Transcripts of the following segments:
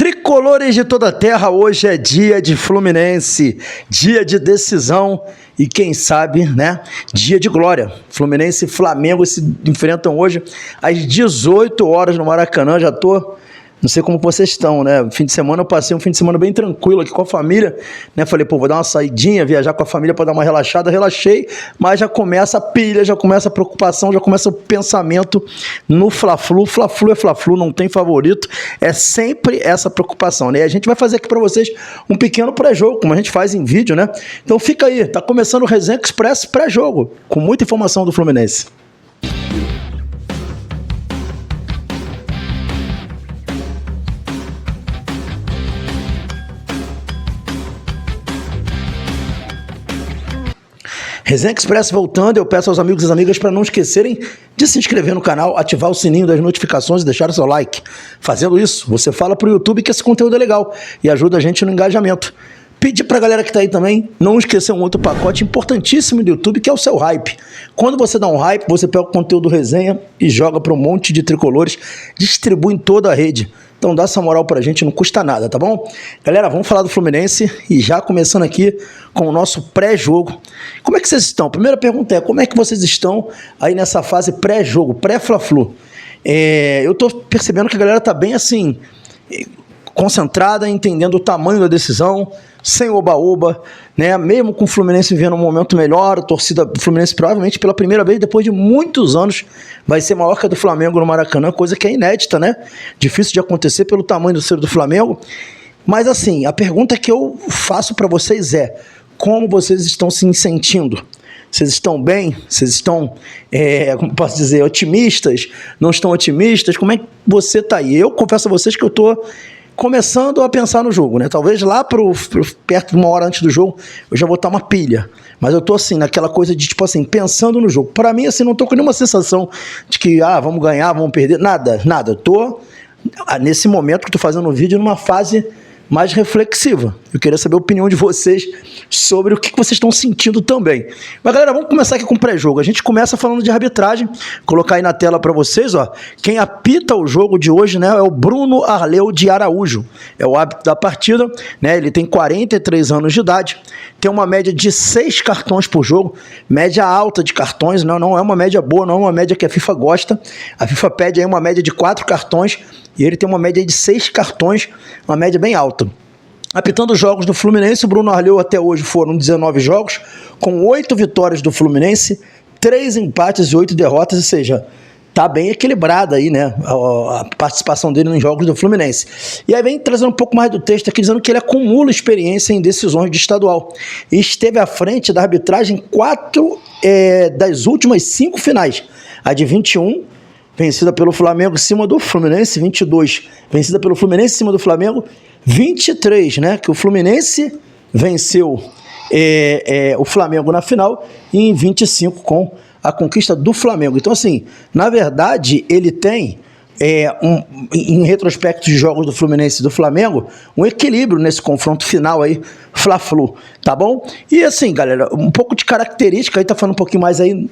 Tricolores de toda a terra, hoje é dia de Fluminense, dia de decisão e quem sabe, né, dia de glória. Fluminense e Flamengo se enfrentam hoje às 18 horas no Maracanã. Não sei como vocês estão, né? Fim de semana eu passei um fim de semana bem tranquilo aqui com a família, né? Falei, pô, vou dar uma saidinha, viajar com a família para dar uma relaxada. Relaxei, mas já começa a pilha, já começa a preocupação, já começa o pensamento no Fla-Flu. Fla-Flu é Fla-Flu, não tem favorito. É sempre essa preocupação, né? E a gente vai fazer aqui para vocês um pequeno pré-jogo, como a gente faz em vídeo, né? Então fica aí, tá começando o Resenha Express pré-jogo, com muita informação do Fluminense. Resenha Express voltando, eu peço aos amigos e amigas para não esquecerem de se inscrever no canal, ativar o sininho das notificações e deixar o seu like. Fazendo isso, você fala para o YouTube que esse conteúdo é legal e ajuda a gente no engajamento. Pedir para a galera que está aí também, não esquecer um outro pacote importantíssimo do YouTube, que é o seu hype. Quando você dá um hype, você pega o conteúdo resenha e joga para um monte de tricolores, distribui em toda a rede. Então dá essa moral pra gente, não custa nada, tá bom? Galera, vamos falar do Fluminense e já começando aqui com o nosso pré-jogo. Como é que vocês estão? Primeira pergunta é, como é que vocês estão aí nessa fase pré-jogo, pré-Fla-Flu? Eu tô percebendo que a galera tá bem assim, concentrada, entendendo o tamanho da decisão, sem oba-oba, né? Mesmo com o Fluminense vivendo um momento melhor, a torcida do Fluminense provavelmente pela primeira vez, depois de muitos anos, vai ser maior que a do Flamengo no Maracanã, coisa que é inédita, né? Difícil de acontecer pelo tamanho do ser do Flamengo. Mas assim, a pergunta que eu faço para vocês é, como vocês estão se sentindo? Vocês estão bem? Vocês estão, como posso dizer, otimistas? Não estão otimistas? Como é que você tá aí? Eu confesso a vocês que eu tô começando a pensar no jogo, né? Talvez lá perto de uma hora antes do jogo eu já vou estar uma pilha. Mas eu tô assim, naquela coisa de tipo assim, pensando no jogo. Para mim, assim, não tô com nenhuma sensação de que, vamos ganhar, vamos perder. Nada. Eu tô, nesse momento que tô fazendo o vídeo, numa fase mais reflexiva. Eu queria saber a opinião de vocês sobre o que vocês estão sentindo também. Mas galera, vamos começar aqui com o pré-jogo. A gente começa falando de arbitragem. Vou colocar aí na tela para vocês, ó. Quem apita o jogo de hoje, né, é o Bruno Arleu de Araújo. É o árbitro da partida, né? Ele tem 43 anos de idade. Tem uma média de 6 cartões por jogo. Média alta de cartões, não é uma média boa, não é uma média que a FIFA gosta. A FIFA pede aí uma média de 4 cartões e ele tem uma média de 6 cartões, uma média bem alta. Apitando os jogos do Fluminense, o Bruno Arleu até hoje foram 19 jogos, com 8 vitórias do Fluminense, 3 empates e 8 derrotas, ou seja, tá bem equilibrada aí, né, a participação dele nos jogos do Fluminense. E aí vem trazendo um pouco mais do texto aqui, dizendo que ele acumula experiência em decisões de estadual e esteve à frente da arbitragem em 4 das últimas 5 finais. A de 21, vencida pelo Flamengo em cima do Fluminense, 22, vencida pelo Fluminense em cima do Flamengo, 23, né, que o Fluminense venceu o Flamengo na final, e em 25 com a conquista do Flamengo. Então assim, na verdade ele tem em retrospecto de jogos do Fluminense e do Flamengo, um equilíbrio nesse confronto final aí, Fla-Flu, tá bom? E assim, galera, um pouco de característica, aí tá falando um pouquinho mais aí,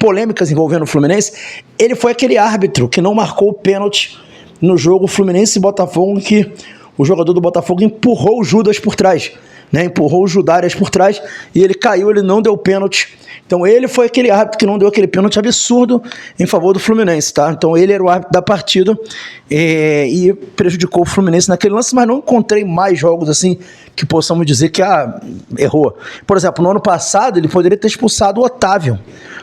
polêmicas envolvendo o Fluminense. Ele foi aquele árbitro que não marcou o pênalti no jogo Fluminense e Botafogo, que o jogador do Botafogo empurrou o Judas por trás, né? Empurrou o Judárias por trás e ele caiu, ele não deu pênalti. Então ele foi aquele árbitro que não deu aquele pênalti absurdo em favor do Fluminense, tá? Então ele era o árbitro da partida e prejudicou o Fluminense naquele lance, mas não encontrei mais jogos assim que possamos dizer que errou. Por exemplo, no ano passado ele poderia ter expulsado o Otávio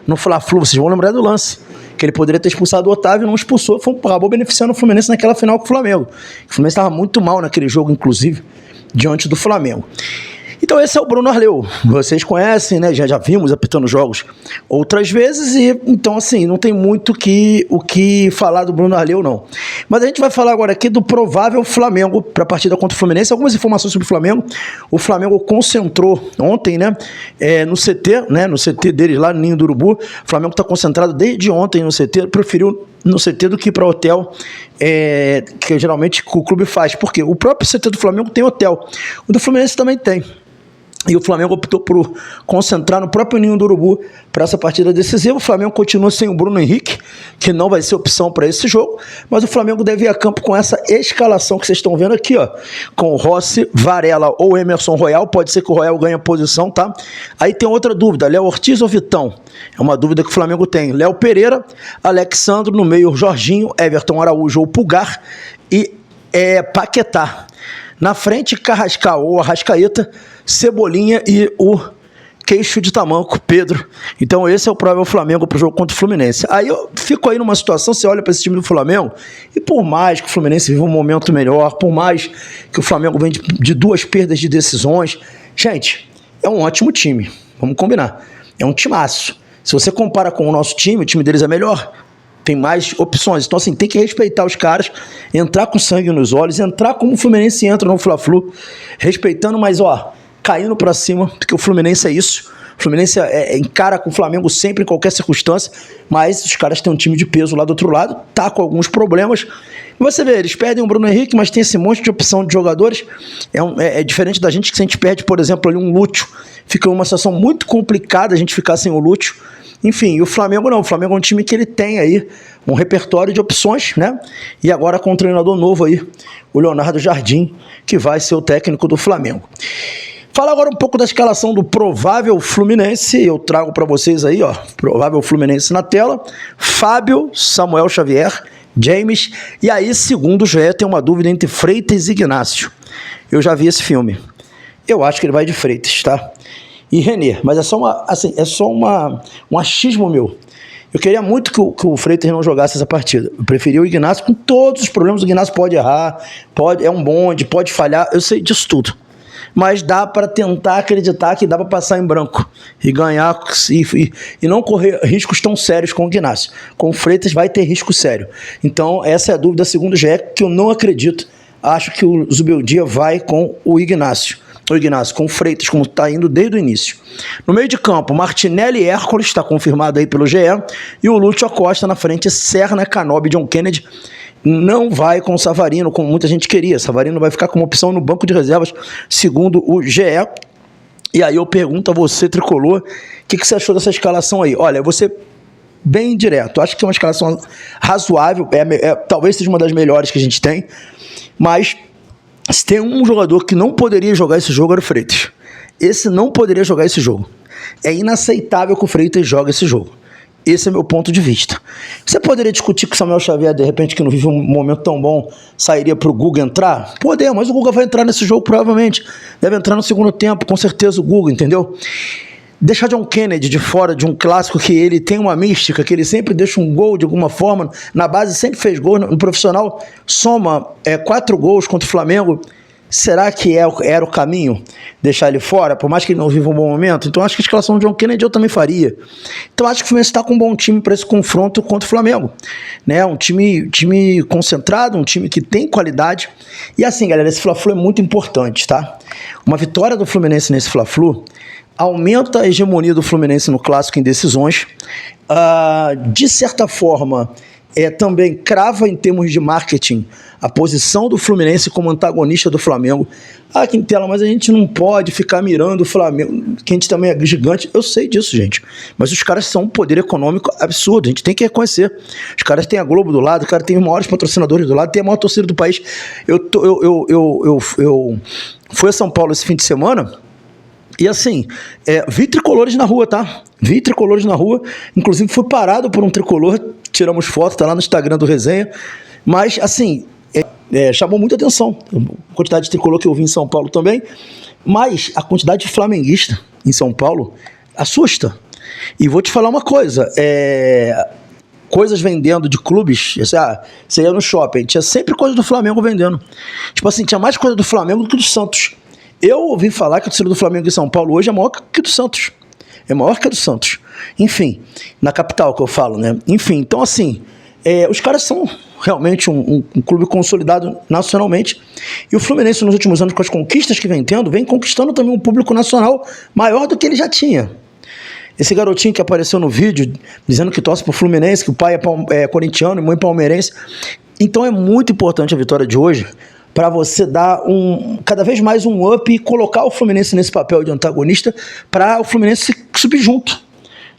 no Fla-Flu, vocês vão lembrar do lance, que ele poderia ter expulsado o Otávio, não expulsou, acabou beneficiando o Fluminense naquela final com o Flamengo. O Fluminense estava muito mal naquele jogo, inclusive, diante do Flamengo. Então esse é o Bruno Arleu, vocês conhecem, né? Já vimos apitando jogos outras vezes e então assim, não tem muito o que falar do Bruno Arleu não. Mas a gente vai falar agora aqui do provável Flamengo para a partida contra o Fluminense. Algumas informações sobre o Flamengo. O Flamengo concentrou ontem, né, no CT, né, no CT deles lá no Ninho do Urubu. O Flamengo está concentrado desde ontem no CT, preferiu no CT do que ir para hotel, que geralmente o clube faz, porque o próprio CT do Flamengo tem hotel, o do Fluminense também tem. E o Flamengo optou por concentrar no próprio ninho do Urubu para essa partida decisiva. O Flamengo continua sem o Bruno Henrique, que não vai ser opção para esse jogo, mas o Flamengo deve ir a campo com essa escalação que vocês estão vendo aqui, ó, com Rossi, Varela ou Emerson Royal. Pode ser que o Royal ganhe a posição, tá? Aí tem outra dúvida, Léo Ortiz ou Vitão? É uma dúvida que o Flamengo tem. Léo Pereira, Alexandro, no meio Jorginho, Everton Araújo ou Pulgar e Paquetá. Na frente, Carrascal ou Arrascaeta, Cebolinha e o queixo de tamanco, Pedro. Então esse é o provável Flamengo para o jogo contra o Fluminense. Aí eu fico aí numa situação, você olha para esse time do Flamengo, e por mais que o Fluminense viva um momento melhor, por mais que o Flamengo venha de 2 perdas de decisões, gente, é um ótimo time, vamos combinar. É um timaço. Se você compara com o nosso time, o time deles é melhor. Tem mais opções. Então, assim, tem que respeitar os caras, entrar com sangue nos olhos, entrar como o Fluminense entra no Fla-Flu, respeitando, mas, ó, caindo pra cima, porque o Fluminense é isso. O Fluminense encara com o Flamengo sempre, em qualquer circunstância, mas os caras têm um time de peso lá do outro lado, tá com alguns problemas. E você vê, eles perdem o Bruno Henrique, mas tem esse monte de opção de jogadores. É diferente da gente, que se a gente perde, por exemplo, ali um Lúcio, fica uma situação muito complicada a gente ficar sem o Lúcio. Enfim, e o Flamengo não, o Flamengo é um time que ele tem aí um repertório de opções, né? E agora com um treinador novo aí, o Leonardo Jardim, que vai ser o técnico do Flamengo. Fala agora um pouco da escalação do provável Fluminense, eu trago para vocês aí, ó, provável Fluminense na tela, Fábio, Samuel Xavier, James, e aí, segundo o GE, tem uma dúvida entre Freitas e Ignácio. Eu já vi esse filme, eu acho que ele vai de Freitas, tá? E René, mas é só um achismo meu. Eu queria muito que o Freitas não jogasse essa partida. Eu preferia o Ignácio com todos os problemas. O Ignácio pode errar, é um bonde, pode falhar, eu sei disso tudo. Mas dá para tentar acreditar que dá para passar em branco e ganhar e não correr riscos tão sérios com o Ignácio. Com o Freitas vai ter risco sério. Então essa é a dúvida segundo o GE, que eu não acredito. Acho que o Zubeldia vai com o Ignácio. O Ignácio com o Freitas, como está indo desde o início. No meio de campo, Martinelli e Hércules, está confirmado aí pelo GE, e o Lúcio Acosta na frente, Serna, Canobi e John Kennedy. Não vai com o Savarino, como muita gente queria. Savarino vai ficar como opção no banco de reservas, segundo o GE. E aí eu pergunto a você, tricolor, o que você achou dessa escalação aí? Olha, eu vou ser bem direto. Acho que é uma escalação razoável, talvez seja uma das melhores que a gente tem, mas se tem um jogador que não poderia jogar esse jogo, era o Freitas. Esse não poderia jogar esse jogo. É inaceitável que o Freitas jogue esse jogo. Esse é meu ponto de vista. Você poderia discutir que o Samuel Xavier, de repente, que não vive um momento tão bom, sairia para o Guga entrar? Poder, mas o Guga vai entrar nesse jogo provavelmente. Deve entrar no segundo tempo, com certeza o Guga, entendeu? Deixar John Kennedy de fora de um clássico que ele tem uma mística, que ele sempre deixa um gol de alguma forma, na base sempre fez gol, no profissional soma 4 gols contra o Flamengo. Será que era o caminho deixar ele fora, por mais que ele não viva um bom momento? Então acho que a escalação do John Kennedy eu também faria. Então acho que o Fluminense está com um bom time para esse confronto contra o Flamengo, né? Um time concentrado, um time que tem qualidade. E assim, galera, esse Fla-Flu é muito importante, tá? Uma vitória do Fluminense nesse Fla-Flu aumenta a hegemonia do Fluminense no clássico em decisões, de certa forma também crava em termos de marketing a posição do Fluminense como antagonista do Flamengo. Quintela, mas a gente não pode ficar mirando o Flamengo, que a gente também é gigante. Eu sei disso, gente, mas os caras são um poder econômico absurdo, a gente tem que reconhecer. Os caras têm a Globo do lado, os caras têm os maiores patrocinadores do lado, tem a maior torcida do país. Eu fui a São Paulo esse fim de semana e assim, vi tricolores na rua, tá? Vi tricolores na rua, inclusive fui parado por um tricolor, tiramos foto, tá lá no Instagram do Resenha, mas assim, chamou muita atenção a quantidade de tricolor que eu vi em São Paulo também, mas a quantidade de flamenguista em São Paulo assusta. E vou te falar uma coisa, coisas vendendo de clubes, você ia no shopping, tinha sempre coisa do Flamengo vendendo. Tipo assim, tinha mais coisa do Flamengo do que do Santos. Eu ouvi falar que a torcida do Flamengo em São Paulo hoje é maior que do Santos. É maior que a do Santos. Enfim, na capital que eu falo, né? Enfim, então assim, os caras são realmente um clube consolidado nacionalmente. E o Fluminense nos últimos anos, com as conquistas que vem tendo, vem conquistando também um público nacional maior do que ele já tinha. Esse garotinho que apareceu no vídeo, dizendo que torce pro Fluminense, que o pai é corintiano e mãe palmeirense. Então é muito importante a vitória de hoje, para você dar cada vez mais um up e colocar o Fluminense nesse papel de antagonista para o Fluminense subir junto.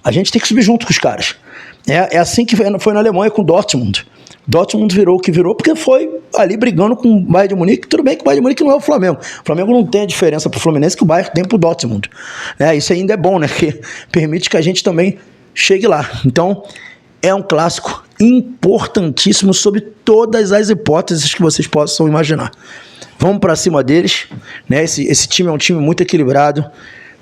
A gente tem que subir junto com os caras. É assim que foi na Alemanha com o Dortmund. Dortmund virou o que virou porque foi ali brigando com o Bayern de Munique. Tudo bem que o Bayern de Munique não é o Flamengo. O Flamengo não tem a diferença pro Fluminense que o Bayern tem pro Dortmund. Isso ainda é bom, né? Que permite que a gente também chegue lá. Então, é um clássico importantíssimo sob todas as hipóteses que vocês possam imaginar. Vamos para cima deles, né? Esse time é um time muito equilibrado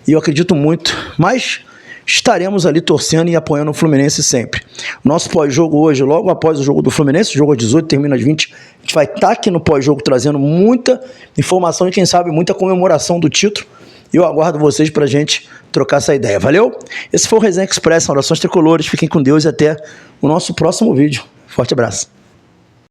e eu acredito muito, mas estaremos ali torcendo e apoiando o Fluminense sempre. Nosso pós-jogo hoje, logo após o jogo do Fluminense, o jogo às 18, termina às 20, a gente vai estar aqui no pós-jogo trazendo muita informação e quem sabe muita comemoração do título. E eu aguardo vocês pra gente trocar essa ideia. Valeu? Esse foi o Resenha Express, Orações Tricolores. Fiquem com Deus e até o nosso próximo vídeo. Forte abraço.